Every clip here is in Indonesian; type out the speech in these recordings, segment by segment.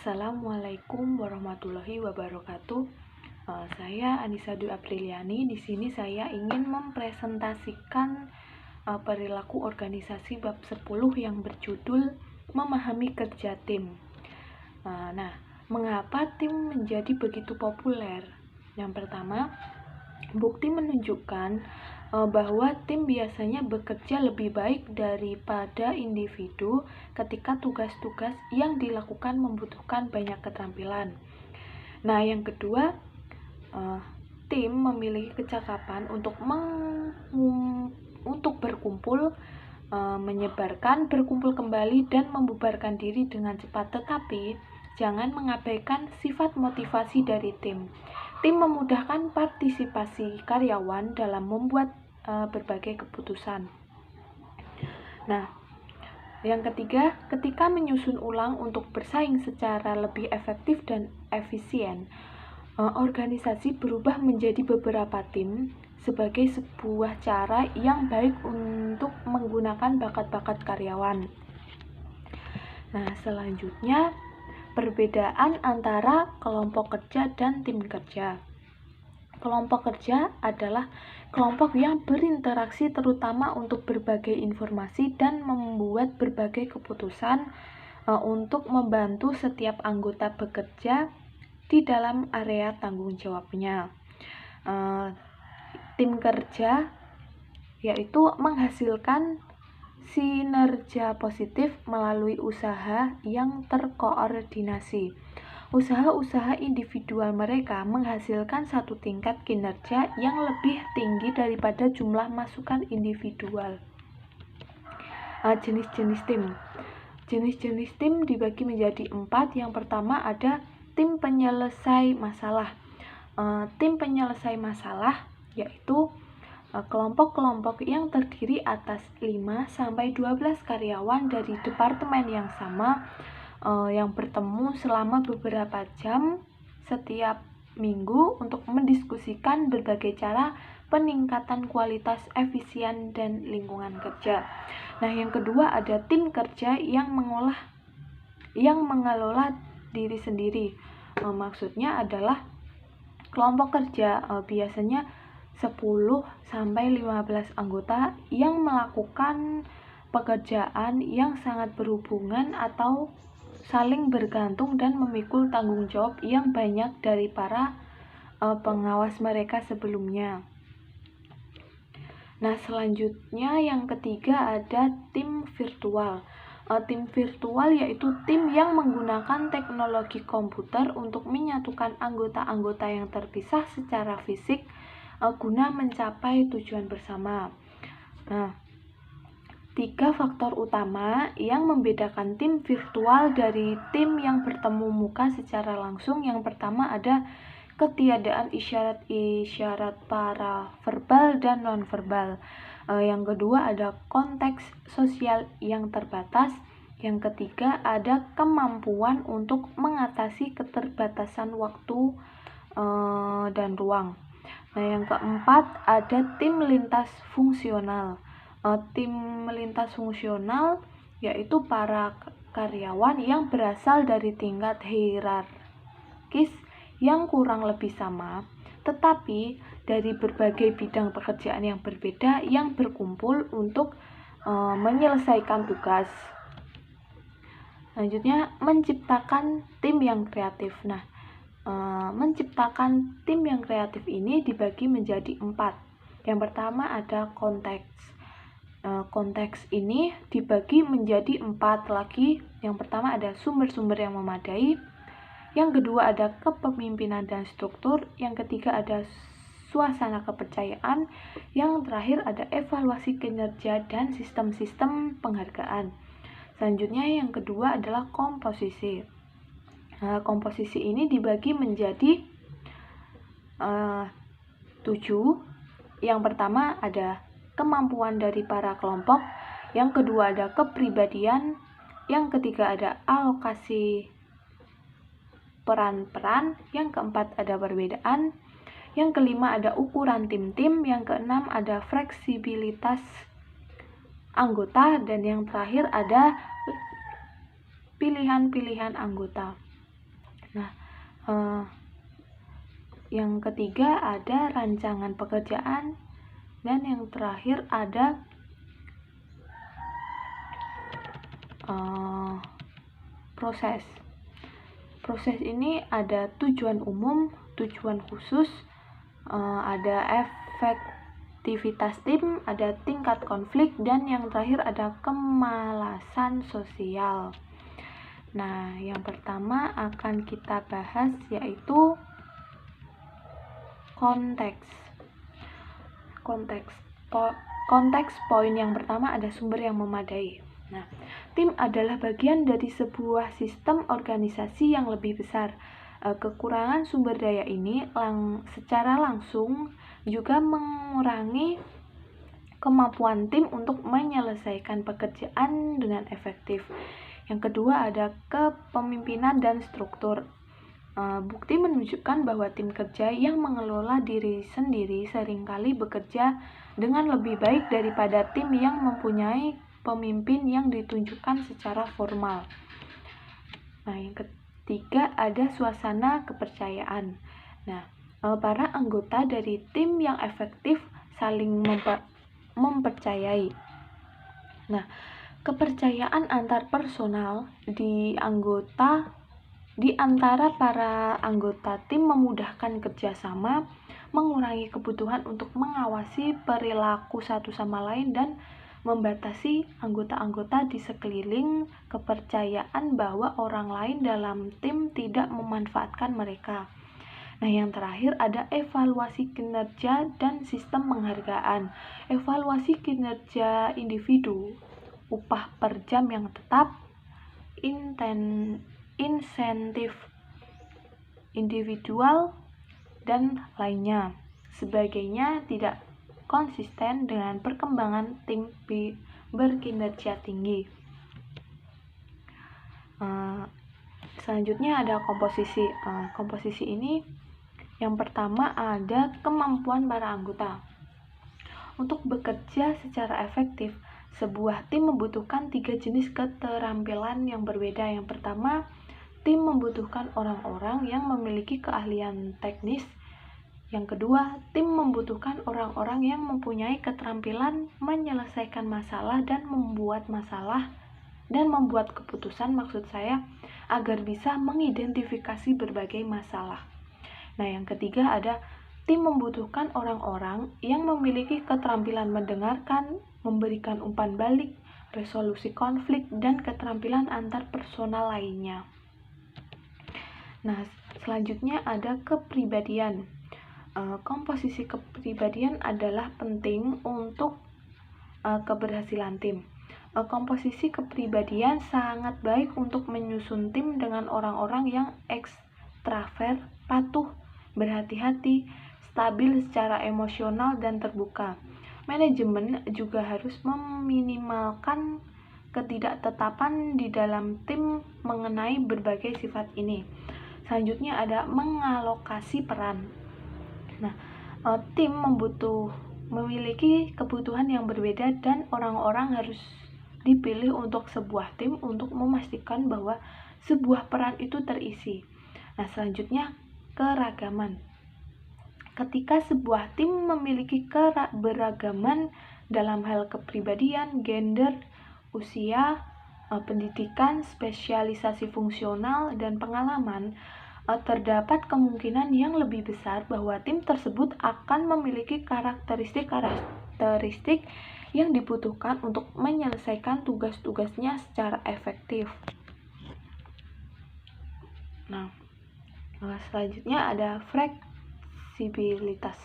Assalamualaikum warahmatullahi wabarakatuh. Saya Anissa Dwi Apriliani. Di sini saya ingin mempresentasikan perilaku organisasi bab 10 yang berjudul Memahami Kerja Tim. Nah, mengapa tim menjadi begitu populer? Yang pertama, bukti menunjukkan bahwa tim biasanya bekerja lebih baik daripada individu ketika tugas-tugas yang dilakukan membutuhkan banyak keterampilan. Nah, yang kedua, tim memiliki kecakapan untuk berkumpul, menyebarkan, berkumpul kembali, dan membubarkan diri dengan cepat. Tetapi, jangan mengabaikan sifat motivasi dari tim. Tim memudahkan partisipasi karyawan dalam membuat berbagai keputusan. Nah, yang ketiga, ketika menyusun ulang untuk bersaing secara lebih efektif dan efisien, organisasi berubah menjadi beberapa tim sebagai sebuah cara yang baik untuk menggunakan bakat-bakat karyawan. Nah, selanjutnya, perbedaan antara kelompok kerja dan tim kerja. Kelompok kerja adalah kelompok yang berinteraksi terutama untuk berbagai informasi dan membuat berbagai keputusan untuk membantu setiap anggota bekerja di dalam area tanggung jawabnya. Tim kerja yaitu menghasilkan sinergia positif melalui usaha yang terkoordinasi. Usaha-usaha individual mereka menghasilkan satu tingkat kinerja yang lebih tinggi daripada jumlah masukan individual. Jenis-jenis tim. Jenis-jenis tim dibagi menjadi 4. Yang pertama ada tim penyelesai masalah. Tim penyelesai masalah yaitu kelompok-kelompok yang terdiri atas 5-12 karyawan dari departemen yang sama yang bertemu selama beberapa jam setiap minggu untuk mendiskusikan berbagai cara peningkatan kualitas, efisien, dan lingkungan kerja. Nah, yang kedua ada tim kerja yang mengelola diri sendiri. Maksudnya adalah kelompok kerja biasanya 10-15 anggota yang melakukan pekerjaan yang sangat berhubungan atau saling bergantung dan memikul tanggung jawab yang banyak dari para pengawas mereka sebelumnya. Nah, selanjutnya yang ketiga ada tim virtual. Tim virtual yaitu tim yang menggunakan teknologi komputer untuk menyatukan anggota-anggota yang terpisah secara fisik guna mencapai tujuan bersama. Nah, 3 faktor utama yang membedakan tim virtual dari tim yang bertemu muka secara langsung. Yang pertama ada ketiadaan isyarat-isyarat paraverbal dan nonverbal. Yang kedua ada konteks sosial yang terbatas. Yang ketiga ada kemampuan untuk mengatasi keterbatasan waktu dan ruang. Nah, yang keempat ada tim lintas fungsional. Tim lintas fungsional yaitu para karyawan yang berasal dari tingkat hierarkis yang kurang lebih sama, tetapi dari berbagai bidang pekerjaan yang berbeda yang berkumpul untuk menyelesaikan tugas. Selanjutnya, menciptakan tim yang kreatif. Nah, menciptakan tim yang kreatif ini dibagi menjadi 4. Yang pertama ada konteks. Konteks ini dibagi menjadi 4 lagi. Yang pertama ada sumber-sumber yang memadai. Yang kedua ada kepemimpinan dan struktur. Yang ketiga ada suasana kepercayaan. Yang terakhir ada evaluasi kinerja dan sistem-sistem penghargaan. Selanjutnya yang kedua adalah komposisi. Komposisi ini dibagi menjadi 7. Yang pertama ada kemampuan dari para kelompok. Yang kedua ada kepribadian. Yang ketiga ada alokasi peran-peran. Yang keempat ada perbedaan. Yang kelima ada ukuran tim-tim. Yang keenam ada fleksibilitas anggota. Dan yang terakhir ada pilihan-pilihan anggota. Nah, yang ketiga ada rancangan pekerjaan, dan yang terakhir ada proses. Proses ini ada tujuan umum, tujuan khusus, ada efektivitas tim, ada tingkat konflik, dan yang terakhir ada kemalasan sosial. Nah, yang pertama akan kita bahas yaitu konteks. Konteks poin yang pertama ada sumber yang memadai. Nah, tim adalah bagian dari sebuah sistem organisasi yang lebih besar. Kekurangan sumber daya ini secara langsung juga mengurangi kemampuan tim untuk menyelesaikan pekerjaan dengan efektif. Yang kedua ada kepemimpinan dan struktur. Bukti menunjukkan bahwa tim kerja yang mengelola diri sendiri seringkali bekerja dengan lebih baik daripada tim yang mempunyai pemimpin yang ditunjukkan secara formal. Nah, yang ketiga ada suasana kepercayaan. Nah, para anggota dari tim yang efektif saling mempercayai. Nah, kepercayaan antar personal di antara para anggota tim memudahkan kerjasama, mengurangi kebutuhan untuk mengawasi perilaku satu sama lain, dan membatasi anggota-anggota di sekeliling kepercayaan bahwa orang lain dalam tim tidak memanfaatkan mereka. Nah, yang terakhir ada evaluasi kinerja dan sistem penghargaan. Evaluasi kinerja individu, upah per jam yang tetap, insentif individual, dan lainnya sebagainya tidak konsisten dengan perkembangan tim berkinerja tinggi. Selanjutnya ada komposisi. Komposisi ini yang pertama ada kemampuan para anggota. Untuk bekerja secara efektif, sebuah tim membutuhkan 3 jenis keterampilan yang berbeda. Yang pertama, tim membutuhkan orang-orang yang memiliki keahlian teknis. Yang kedua, tim membutuhkan orang-orang yang mempunyai keterampilan menyelesaikan masalah dan membuat keputusan, maksud saya, agar bisa mengidentifikasi berbagai masalah. Nah, yang ketiga ada tim membutuhkan orang-orang yang memiliki keterampilan mendengarkan, memberikan umpan balik, resolusi konflik, dan keterampilan antar personal lainnya. Nah, selanjutnya ada kepribadian. Komposisi kepribadian adalah penting untuk keberhasilan tim. Komposisi kepribadian sangat baik untuk menyusun tim dengan orang-orang yang ekstravert, patuh, berhati-hati, stabil secara emosional, dan terbuka. Manajemen juga harus meminimalkan ketidaktetapan di dalam tim mengenai berbagai sifat ini. Selanjutnya ada mengalokasi peran. Nah, tim memiliki kebutuhan yang berbeda dan orang-orang harus dipilih untuk sebuah tim untuk memastikan bahwa sebuah peran itu terisi. Nah, selanjutnya keragaman. Ketika sebuah tim memiliki keberagaman dalam hal kepribadian, gender, usia, pendidikan, spesialisasi fungsional, dan pengalaman, terdapat kemungkinan yang lebih besar bahwa tim tersebut akan memiliki karakteristik yang dibutuhkan untuk menyelesaikan tugas-tugasnya secara efektif. Nah, selanjutnya ada fleksibilitas.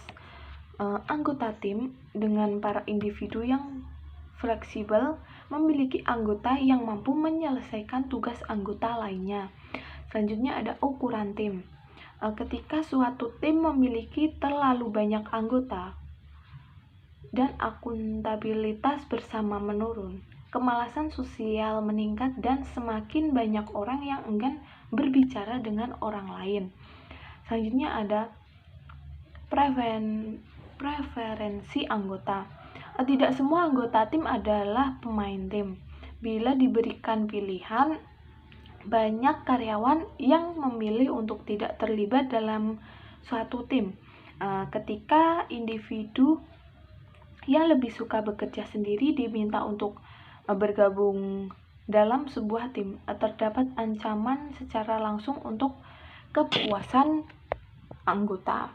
Anggota tim dengan para individu yang fleksibel memiliki anggota yang mampu menyelesaikan tugas anggota lainnya. Selanjutnya ada ukuran tim. Ketika suatu tim memiliki terlalu banyak anggota dan akuntabilitas bersama menurun, kemalasan sosial meningkat, dan semakin banyak orang yang enggan berbicara dengan orang lain. Selanjutnya ada preferensi anggota. Tidak semua anggota tim adalah pemain tim. Bila diberikan pilihan, banyak karyawan yang memilih untuk tidak terlibat dalam suatu tim. Ketika individu yang lebih suka bekerja sendiri diminta untuk bergabung dalam sebuah tim, terdapat ancaman secara langsung untuk kepuasan anggota.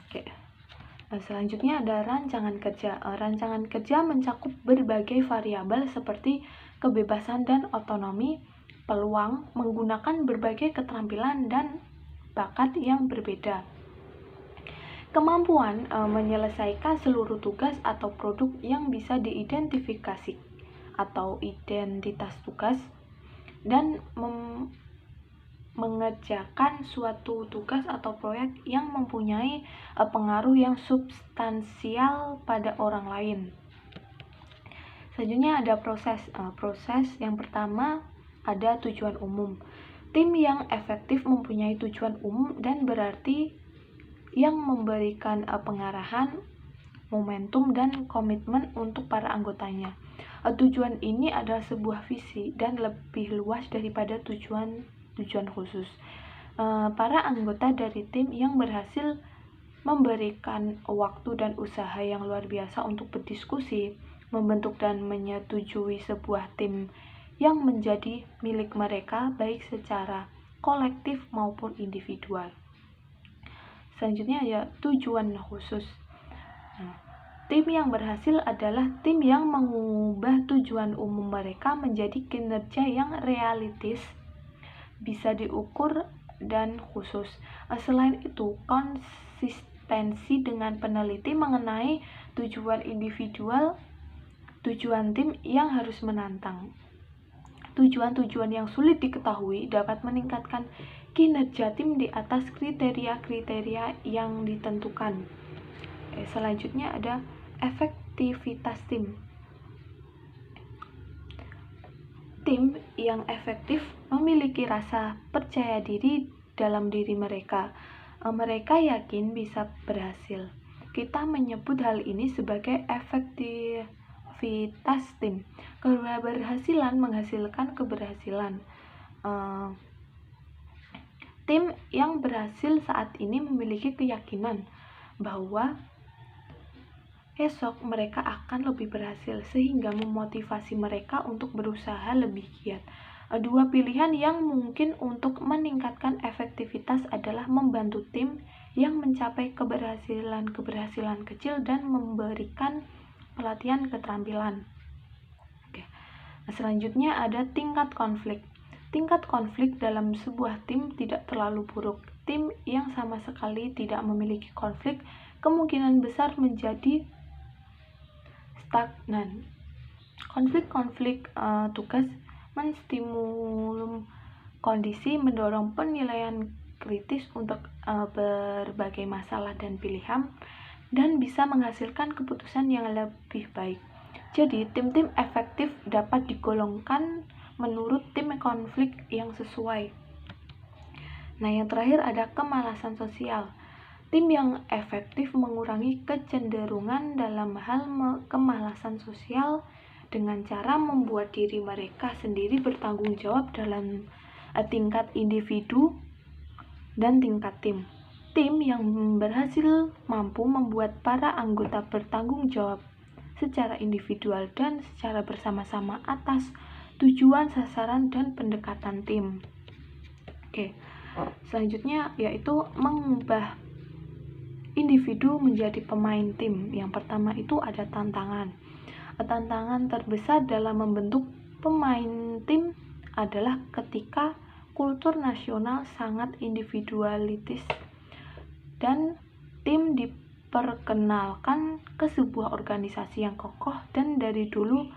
Oke. Selanjutnya ada rancangan kerja. Rancangan kerja mencakup berbagai variabel seperti kebebasan dan otonomi, peluang, menggunakan berbagai keterampilan dan bakat yang berbeda, kemampuan menyelesaikan seluruh tugas atau produk yang bisa diidentifikasi atau identitas tugas, dan mengerjakan suatu tugas atau proyek yang mempunyai pengaruh yang substansial pada orang lain. Selanjutnya ada proses. Proses yang pertama ada tujuan umum. Tim yang efektif mempunyai tujuan umum dan berarti yang memberikan pengarahan, momentum, dan komitmen untuk para anggotanya. Tujuan ini adalah sebuah visi dan lebih luas daripada tujuan khusus. Para anggota dari tim yang berhasil memberikan waktu dan usaha yang luar biasa untuk berdiskusi, membentuk dan menyetujui sebuah tim yang menjadi milik mereka baik secara kolektif maupun individual. Selanjutnya ya tujuan khusus. Tim yang berhasil adalah tim yang mengubah tujuan umum mereka menjadi kinerja yang realistis, bisa diukur, dan khusus. Selain itu, konsistensi dengan peneliti mengenai tujuan individual, tujuan tim yang harus menantang. Tujuan-tujuan yang sulit diketahui dapat meningkatkan kinerja tim di atas kriteria-kriteria yang ditentukan. Selanjutnya ada efektivitas tim. Tim yang efektif memiliki rasa percaya diri dalam diri mereka. Mereka yakin bisa berhasil. Kita menyebut hal ini sebagai efektivitas tim. Keberhasilan menghasilkan keberhasilan. Tim yang berhasil saat ini memiliki keyakinan bahwa esok mereka akan lebih berhasil, sehingga memotivasi mereka untuk berusaha lebih giat. Dua pilihan yang mungkin untuk meningkatkan efektivitas adalah membantu tim yang mencapai keberhasilan kecil dan memberikan pelatihan keterampilan. Selanjutnya ada tingkat konflik. Tingkat konflik dalam sebuah tim tidak terlalu buruk. Tim yang sama sekali tidak memiliki konflik kemungkinan besar menjadi stagnan. Konflik tugas menstimulus kondisi, mendorong penilaian kritis untuk berbagai masalah dan pilihan, dan bisa menghasilkan keputusan yang lebih baik. Jadi, tim-tim efektif dapat digolongkan menurut tim konflik yang sesuai. Nah, yang terakhir ada kemalasan sosial. Tim yang efektif mengurangi kecenderungan dalam hal kemalasan sosial dengan cara membuat diri mereka sendiri bertanggung jawab dalam tingkat individu dan tingkat tim. Tim yang berhasil mampu membuat para anggota bertanggung jawab secara individual dan secara bersama-sama atas tujuan, sasaran, dan pendekatan tim. Selanjutnya yaitu mengubah individu menjadi pemain tim. Yang pertama itu ada tantangan. Tantangan terbesar dalam membentuk pemain tim adalah ketika kultur nasional sangat individualistis dan tim diperkenalkan ke sebuah organisasi yang kokoh dan dari dulu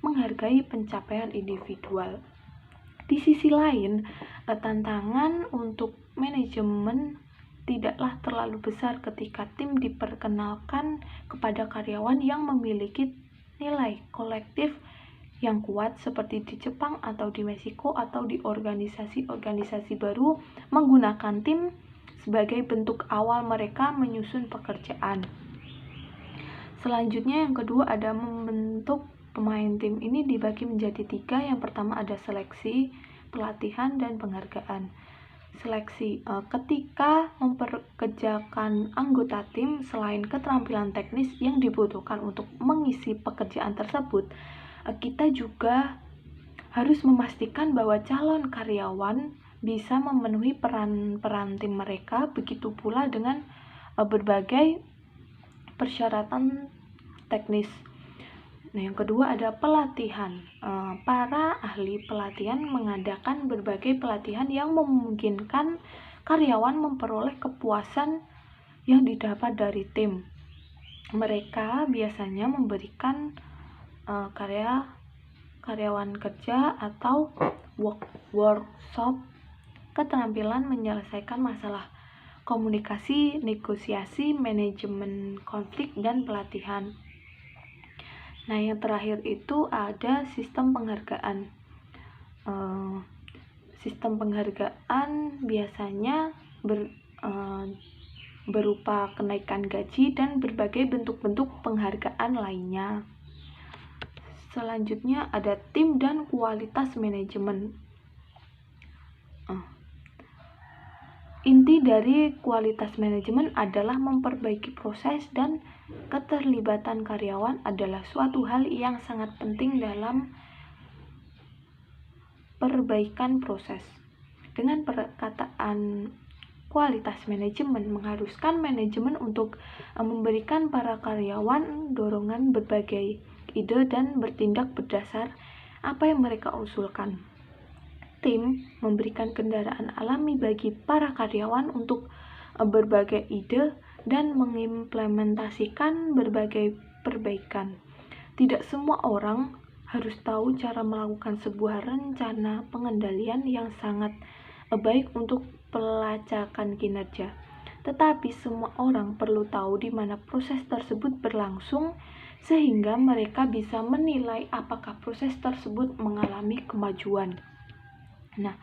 menghargai pencapaian individual. Di sisi lain, tantangan untuk manajemen tidaklah terlalu besar ketika tim diperkenalkan kepada karyawan yang memiliki nilai kolektif yang kuat seperti di Jepang atau di Meksiko atau di organisasi-organisasi baru menggunakan tim sebagai bentuk awal mereka menyusun pekerjaan. Selanjutnya yang kedua ada membentuk pemain tim. Ini dibagi menjadi 3. Yang pertama ada seleksi, pelatihan, dan penghargaan. Seleksi. Ketika memperkerjakan anggota tim, selain keterampilan teknis yang dibutuhkan untuk mengisi pekerjaan tersebut, kita juga harus memastikan bahwa calon karyawan bisa memenuhi peran-peran tim mereka, begitu pula dengan berbagai persyaratan teknis. Nah, yang kedua ada pelatihan. Para ahli pelatihan mengadakan berbagai pelatihan yang memungkinkan karyawan memperoleh kepuasan yang didapat dari tim. Mereka biasanya memberikan karyawan kerja atau workshop keterampilan menyelesaikan masalah komunikasi, negosiasi, manajemen konflik, dan pelatihan. Nah, yang terakhir itu ada sistem penghargaan. Sistem penghargaan biasanya berupa kenaikan gaji dan berbagai bentuk-bentuk penghargaan lainnya. Selanjutnya ada tim dan kualitas manajemen. Inti dari kualitas manajemen adalah memperbaiki proses, dan keterlibatan karyawan adalah suatu hal yang sangat penting dalam perbaikan proses. Dengan perkataan kualitas manajemen mengharuskan manajemen untuk memberikan para karyawan dorongan berbagai ide dan bertindak berdasar apa yang mereka usulkan. Tim memberikan kendaraan alami bagi para karyawan untuk berbagai ide dan mengimplementasikan berbagai perbaikan. Tidak semua orang harus tahu cara melakukan sebuah rencana pengendalian yang sangat baik untuk pelacakan kinerja. Tetapi semua orang perlu tahu di mana proses tersebut berlangsung sehingga mereka bisa menilai apakah proses tersebut mengalami kemajuan. Nah,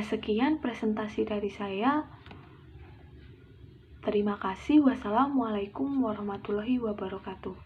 sekian presentasi dari saya. Terima kasih. Wassalamualaikum warahmatullahi wabarakatuh.